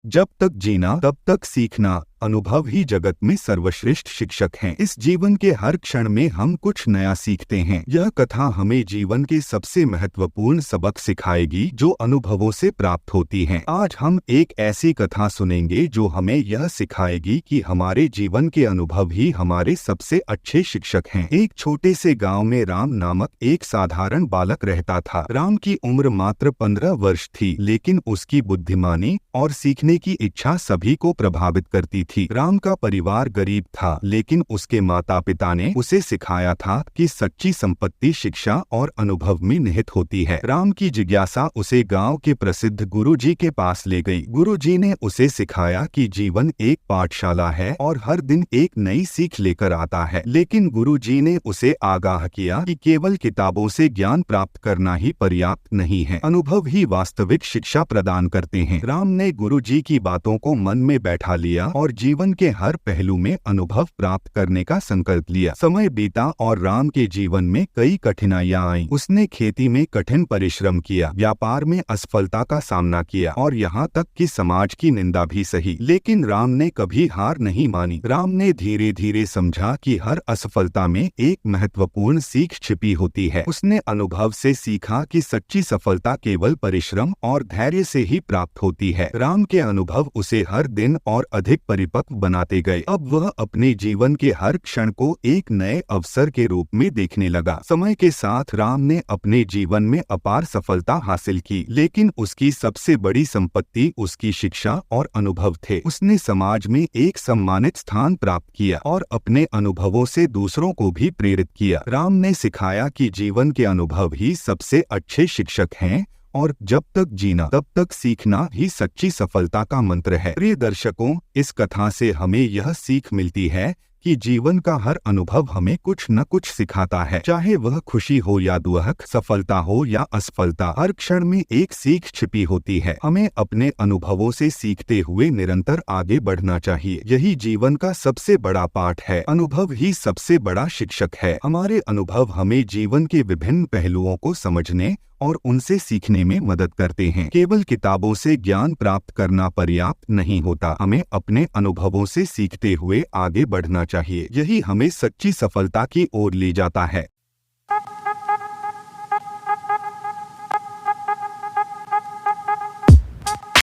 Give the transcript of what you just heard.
जब तक जीना तब तक सीखना। अनुभव ही जगत में सर्वश्रेष्ठ शिक्षक हैं। इस जीवन के हर क्षण में हम कुछ नया सीखते हैं। यह कथा हमें जीवन के सबसे महत्वपूर्ण सबक सिखाएगी जो अनुभवों से प्राप्त होती हैं। आज हम एक ऐसी कथा सुनेंगे जो हमें यह सिखाएगी कि हमारे जीवन के अनुभव ही हमारे सबसे अच्छे शिक्षक हैं। एक छोटे से गांव में राम नामक एक साधारण बालक रहता था। राम की उम्र मात्र 15 वर्ष थी, लेकिन उसकी बुद्धिमानी और सीखने की इच्छा सभी को प्रभावित करती थी। राम का परिवार गरीब था, लेकिन उसके माता पिता ने उसे सिखाया था कि सच्ची संपत्ति शिक्षा और अनुभव में निहित होती है। राम की जिज्ञासा उसे गांव के प्रसिद्ध गुरुजी के पास ले गई। गुरुजी ने उसे सिखाया कि जीवन एक पाठशाला है और हर दिन एक नई सीख लेकर आता है। लेकिन गुरुजी ने उसे आगाह किया कि केवल किताबों से ज्ञान प्राप्त करना ही पर्याप्त नहीं है, अनुभव ही वास्तविक शिक्षा प्रदान करते हैं। राम ने गुरुजी की बातों को मन में बैठा लिया और जीवन के हर पहलू में अनुभव प्राप्त करने का संकल्प लिया। समय बीता और राम के जीवन में कई कठिनाइयां आईं। उसने खेती में कठिन परिश्रम किया, व्यापार में असफलता का सामना किया और यहाँ तक कि समाज की निंदा भी सही। लेकिन राम ने कभी हार नहीं मानी। राम ने धीरे धीरे समझा कि हर असफलता में एक महत्वपूर्ण सीख छिपी होती है। उसने अनुभव से सीखा कि सच्ची सफलता केवल परिश्रम और धैर्य से ही प्राप्त होती है। राम के अनुभव उसे हर दिन और अधिक परिपक्व बनाते गए। अब वह अपने जीवन के हर क्षण को एक नए अवसर के रूप में देखने लगा। समय के साथ राम ने अपने जीवन में अपार सफलता हासिल की, लेकिन उसकी सबसे बड़ी संपत्ति उसकी शिक्षा और अनुभव थे। उसने समाज में एक सम्मानित स्थान प्राप्त किया और अपने अनुभवों से दूसरों को भी प्रेरित किया। राम ने सिखाया कि जीवन के अनुभव ही सबसे अच्छे शिक्षक हैं और जब तक जीना तब तक सीखना ही सच्ची सफलता का मंत्र है। प्रिय दर्शकों, इस कथा से हमें यह सीख मिलती है कि जीवन का हर अनुभव हमें कुछ न कुछ सिखाता है। चाहे वह खुशी हो या दुख, सफलता हो या असफलता, हर क्षण में एक सीख छिपी होती है। हमें अपने अनुभवों से सीखते हुए निरंतर आगे बढ़ना चाहिए। यही जीवन का सबसे बड़ा पाठ है। अनुभव ही सबसे बड़ा शिक्षक है। हमारे अनुभव हमें जीवन के विभिन्न पहलुओं को समझने और उनसे सीखने में मदद करते हैं। केवल किताबों से ज्ञान प्राप्त करना पर्याप्त नहीं होता, हमें अपने अनुभवों से सीखते हुए आगे बढ़ना चाहिए। यही हमें सच्ची सफलता की ओर ले जाता है।